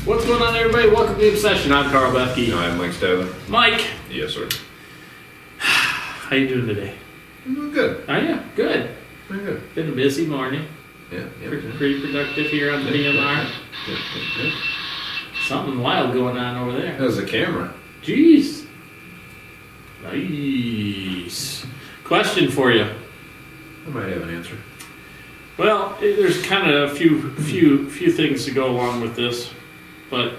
What's going on, everybody? Welcome to the Obsession. I'm Carl Bethke. I'm Mike Stavin. Mike, Yes, sir. how you doing today? I'm doing good. Oh yeah, good. Very good. Been a busy morning. Yeah. Pretty productive here on the BMR. Yeah. Something wild going on over there. How's the camera? Jeez. Nice. Question for you. I might have an answer. Well, there's kind of a few things to go along with this, but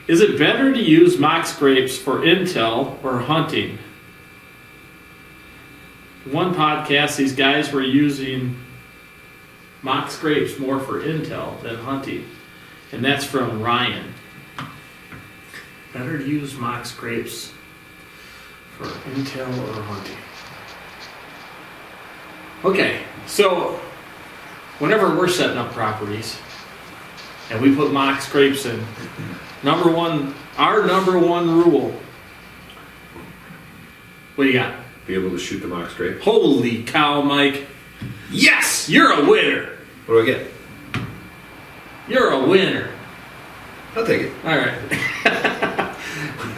is it better to use mock scrapes for intel or hunting? One podcast, these guys were using mock scrapes more for intel than hunting, and that's from Ryan. Better to use mock scrapes for intel or hunting. Okay, so whenever we're setting up properties and we put mock scrapes in, our number one rule. What do you got? Be able to shoot the mock scrape. Holy cow, Mike. Yes, you're a winner. What do I get? You're a winner. I'll take it. All right.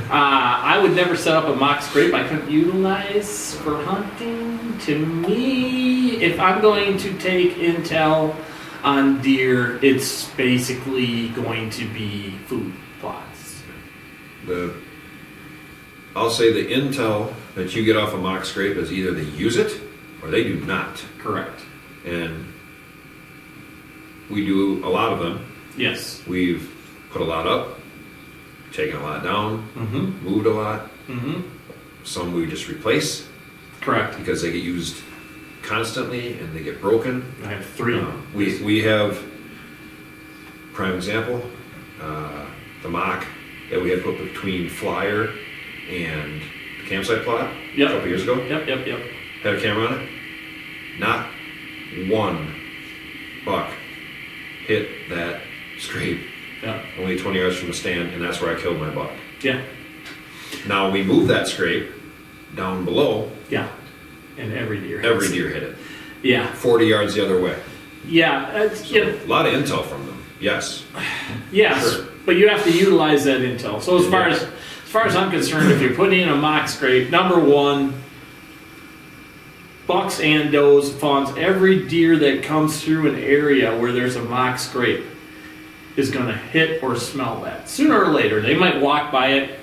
I would never set up a mock scrape I couldn't utilize for hunting. To me, if I'm going to take intel on deer, it's basically going to be food plots. I'll say the intel that you get off a mock scrape is either they use it or they do not. Correct. And we do a lot of them. Yes. We've put a lot up, taken a lot down, moved a lot. Some we just replace. Correct. Because they get used constantly and they get broken. I have three. We have, prime example, the mock that we had put between Flyer and the campsite plot a couple years ago. Yep. Had a camera on it. Not one buck hit that scrape. Yeah. Only 20 yards from the stand, and that's where I killed my buck. Yeah. Now we moved that scrape down below. Yeah. And every deer hit it. Yeah. 40 yards the other way. Yeah. A lot of intel from them. Yes. Yes. Sure. But you have to utilize that intel. So as far as I'm concerned, if you're putting in a mock scrape, number one, bucks and does, fawns, every deer that comes through an area where there's a mock scrape is going to hit or smell that. Sooner or later, they might walk by it,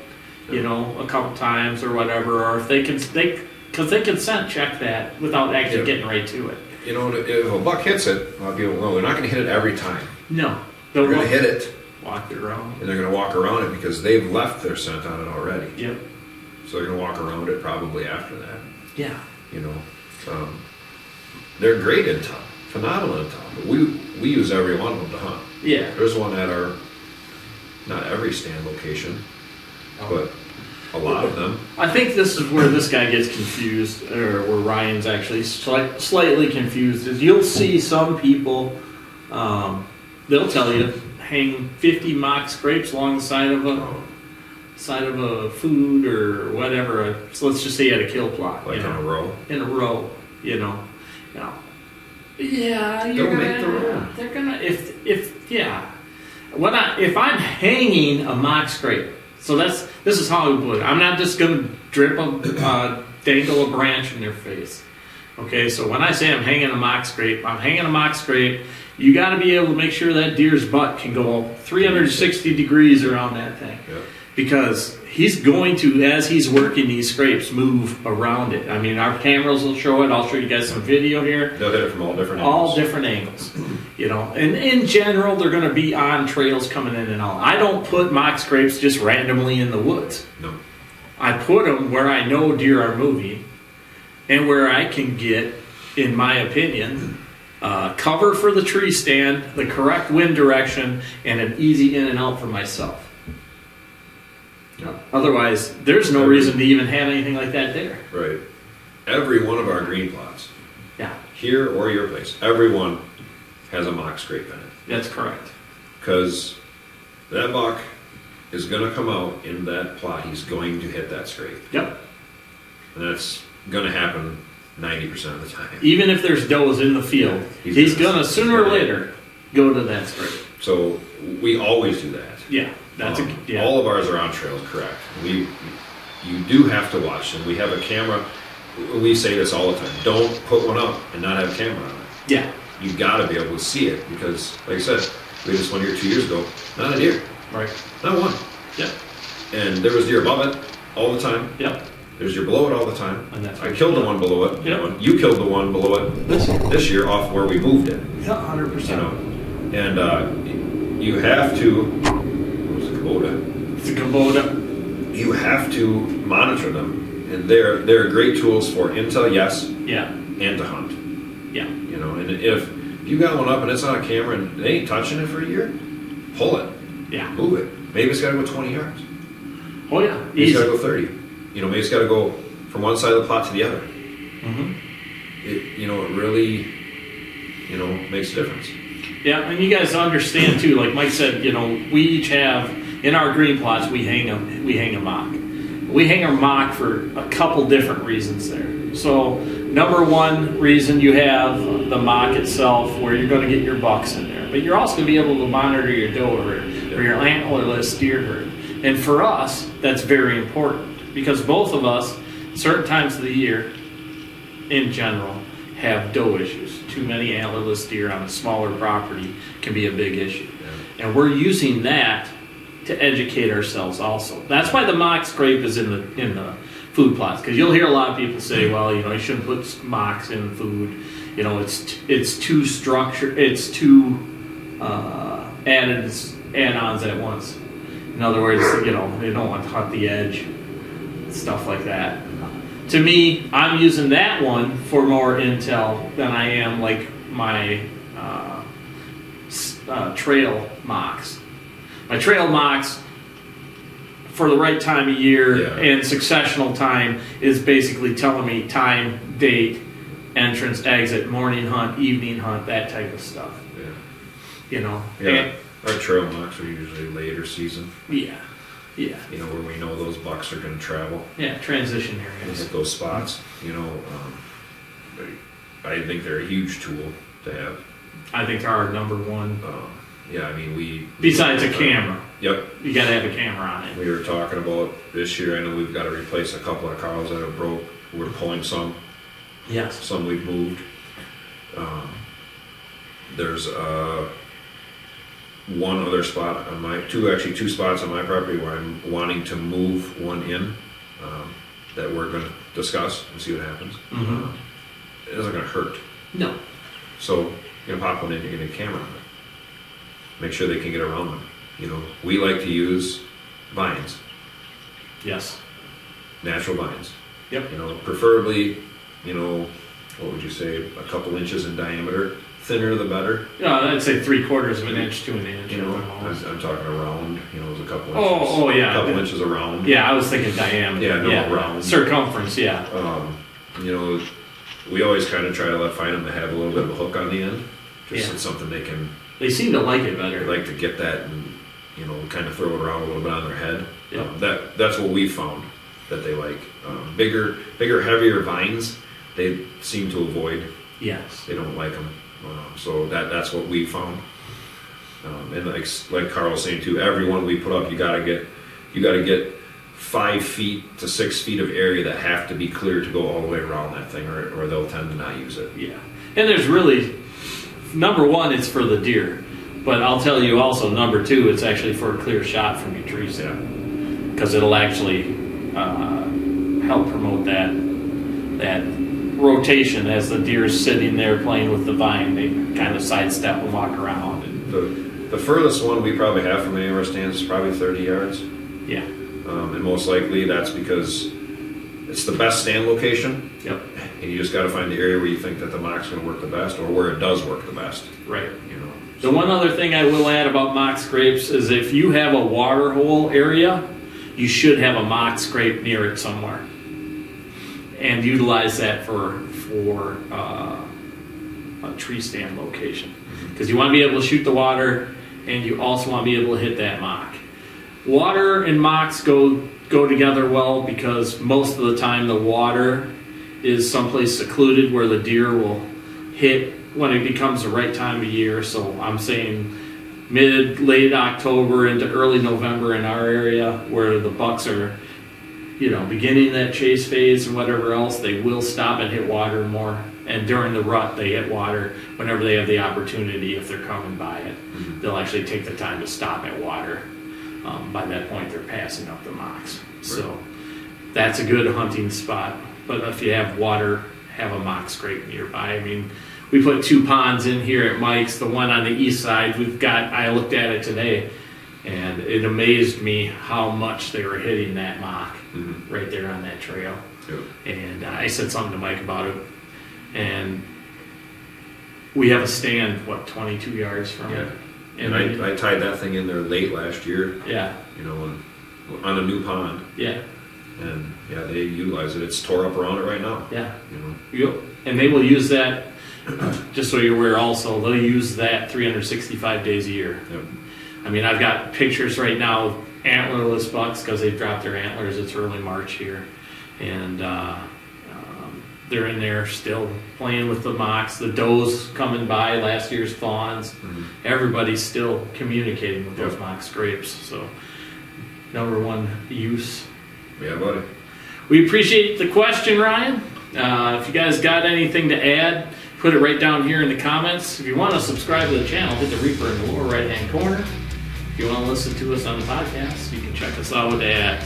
a couple times or whatever, or if because they can scent check that without actually getting right to it. If a buck hits it, a lot of people know they're not going to hit it every time. No. They're going to hit it. Walk it around. And they're going to walk around it because they've left their scent on it already. Yep. So they're going to walk around it probably after that. Yeah. They're great intel. Phenomenal intel. But we use every one of them to hunt. Yeah. There's one at our, not every stand location, but a lot of them. I think this is where this guy gets confused, or where Ryan's actually slightly confused, is you'll see some people, they'll tell you, hang 50 mock scrapes along the side of a food or whatever. So let's just say at a kill plot. Like in a row? In a row, Now, yeah, Don't make the row. They're gonna, if I'm hanging a mock scrape, so this is how I put it. I'm not just gonna dangle a branch in their face. Okay, so when I say I'm hanging a mock scrape, you got to be able to make sure that deer's butt can go 360 degrees around that thing. Yeah. Because he's going to, as he's working these scrapes, move around it. I mean, our cameras will show it. I'll show you guys some video here. They'll hit it from all different angles. All different angles. And in general, they're going to be on trails coming in and out. I don't put mock scrapes just randomly in the woods. No. I put them where I know deer are moving and where I can get, in my opinion, cover for the tree stand, the correct wind direction, and an easy in and out for myself. Yeah. Otherwise, there's no reason to even have anything like that there. Right. Every one of our green plots, here or your place, every one has a mock scrape in it. That's correct. Because that buck is going to come out in that plot. He's going to hit that scrape. Yep. And that's going to happen 90% of the time. Even if there's does in the field, he's going to, sooner or later, go to that scrape. So we always do that. Yeah, that's all of ours are on trails, correct. You do have to watch, and we have a camera. We say this all the time: don't put one up and not have a camera on it. Yeah, you got to be able to see it because, like I said, we had this one here 2 years ago. Not a deer. Right. Not one. Yep. And there was deer above it all the time. Yep. There's deer below it all the time. And that's I killed the one below it. Yep. You killed the one below it this year off where we moved it. Yeah, 100%. You know, and you have to. What was it, Kubota? It's a Kubota. You have to monitor them, and they're great tools for intel, yes. Yeah. And to hunt. Yeah. You know, and if you got one up and it's on a camera and they ain't touching it for a year, pull it. Yeah. Move it. Maybe it's got to go 20 yards. Oh yeah. Maybe it's got to go 30. You know, maybe it's got to go from one side of the plot to the other. Mm-hmm. It really, makes a difference. Yeah, and you guys understand too. Like Mike said, we each have in our green plots we hang a mock. We hang a mock for a couple different reasons there. So number one reason, you have the mock itself where you're going to get your bucks in there, but you're also going to be able to monitor your doe herd or your antlerless deer herd. And for us, that's very important because both of us, certain times of the year, in general, have doe issues. Too many antlerless deer on a smaller property can be a big issue. Yeah. And we're using that to educate ourselves also. That's why the mock scrape is in the food plots, because you'll hear a lot of people say, well, you shouldn't put mocks in food. It's too structured. It's too add-ons at once. In other words, they don't want to hunt the edge, stuff like that. To me, I'm using that one for more intel than I am like my trail mocks. My trail mocks, for the right time of year and successional time, is basically telling me time, date, entrance, exit, morning hunt, evening hunt, that type of stuff. Yeah. Yeah. Our trail mocks are usually later season. Yeah. Yeah. Where we know those bucks are going to travel. Yeah, transition areas. And hit those spots. I think they're a huge tool to have. I think they're our number one. Yeah, I mean, we... Besides a camera. Yep. You got to have a camera on it. We were talking about this year, I know we've got to replace a couple of cows that have broke. We're pulling some. Yes. Some we've moved. There's one other spot on two spots on my property where I'm wanting to move one in that we're going to discuss and see what happens. Mm-hmm. It isn't going to hurt. No. So, pop one in, you're going to get a camera on it. Make sure they can get around them. We like to use vines. Yes. Natural vines. Yep. Preferably, what would you say, a couple inches in diameter. Thinner the better. Yeah, I'd say 3/4 of an inch to an inch. I'm talking around. It was a couple inches. Oh yeah. A couple inches around. Yeah, I was thinking diameter. Yeah, around. Circumference, yeah. We always kind of try to find them to have a little bit of a hook on the end. Just it's something they can... They seem to like it better. They like to get that and, kind of throw it around a little bit on their head. Yeah. That's what we found that they like. Bigger, heavier vines, they seem to avoid. Yes. They don't like them. So that's what we found. And like Carl was saying too, every one we put up, you gotta get 5 feet to 6 feet of area that have to be clear to go all the way around that thing, or they'll tend to not use it. Yeah. And there's really, number one, it's for the deer, but I'll tell you also, number two, it's actually for a clear shot from your tree stand, because it'll actually help promote that rotation as the deer's sitting there playing with the vine. They kind of sidestep and walk around. And the furthest one we probably have from any of our stands is probably 30 yards. Yeah. And most likely that's because it's the best stand location. Yep. And you just got to find the area where you think that the mock's going to work the best, or where it does work the best. Right. The one other thing I will add about mock scrapes is if you have a water hole area, you should have a mock scrape near it somewhere, and utilize that for a tree stand location, because you want to be able to shoot the water, and you also want to be able to hit that mock. Water and mocks go together well, because most of the time the water is someplace secluded where the deer will hit when it becomes the right time of year. So I'm saying late October into early November in our area, where the bucks are, beginning that chase phase and whatever else, they will stop and hit water more. And during the rut, they hit water whenever they have the opportunity. If they're coming by it, they'll actually take the time to stop at water. By that point, they're passing up the mocks. Right. So that's a good hunting spot. But if you have water, have a mock scrape nearby. I mean, we put 2 ponds in here at Mike's. The one on the east side, I looked at it today, and it amazed me how much they were hitting that mock right there on that trail. Yep. And I said something to Mike about it. And we have a stand, 22 yards from it. And I tied that thing in there late last year. Yeah. On a new pond. Yeah. And they utilize it. It's tore up around it right now. Yeah. Yep. And they will use that, just so you're aware also, they'll use that 365 days a year. Yep. I mean, I've got pictures right now of antlerless bucks because they've dropped their antlers. It's early March here. And they're in there still playing with the mocks. The does coming by, last year's fawns. Everybody's still communicating with those mock scrapes. So, number one use. Yeah, buddy. We appreciate the question, Ryan. If you guys got anything to add, put it right down here in the comments. If you want to subscribe to the channel, hit the Reaper in the lower right-hand corner. If you want to listen to us on the podcast, you can check us out at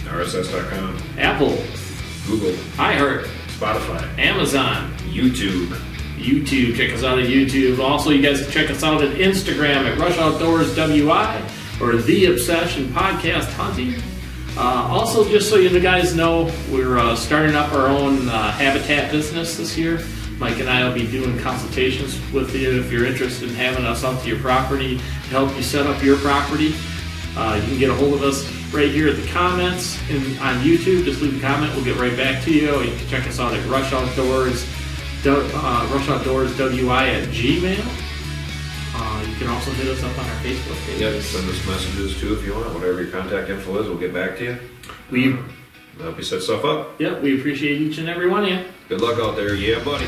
RSS.com, Apple, Google, iHeart, Spotify, Amazon, YouTube. Check us out at YouTube. Also, you guys can check us out at Instagram at Rush Outdoors WI or The Obsession Podcast Hunting. Also, just so you guys know, we're starting up our own habitat business this year. Mike and I will be doing consultations with you if you're interested in having us out to your property to help you set up your property. You can get a hold of us right here at the comments on YouTube. Just leave a comment. We'll get right back to you. You can check us out at Rush Outdoors WI at Gmail. You can also hit us up on our Facebook page. Yep, send us messages too if you want. Whatever your contact info is, we'll get back to you. We help you set stuff up. Yep, we appreciate each and every one of you. Good luck out there. Yeah, buddy.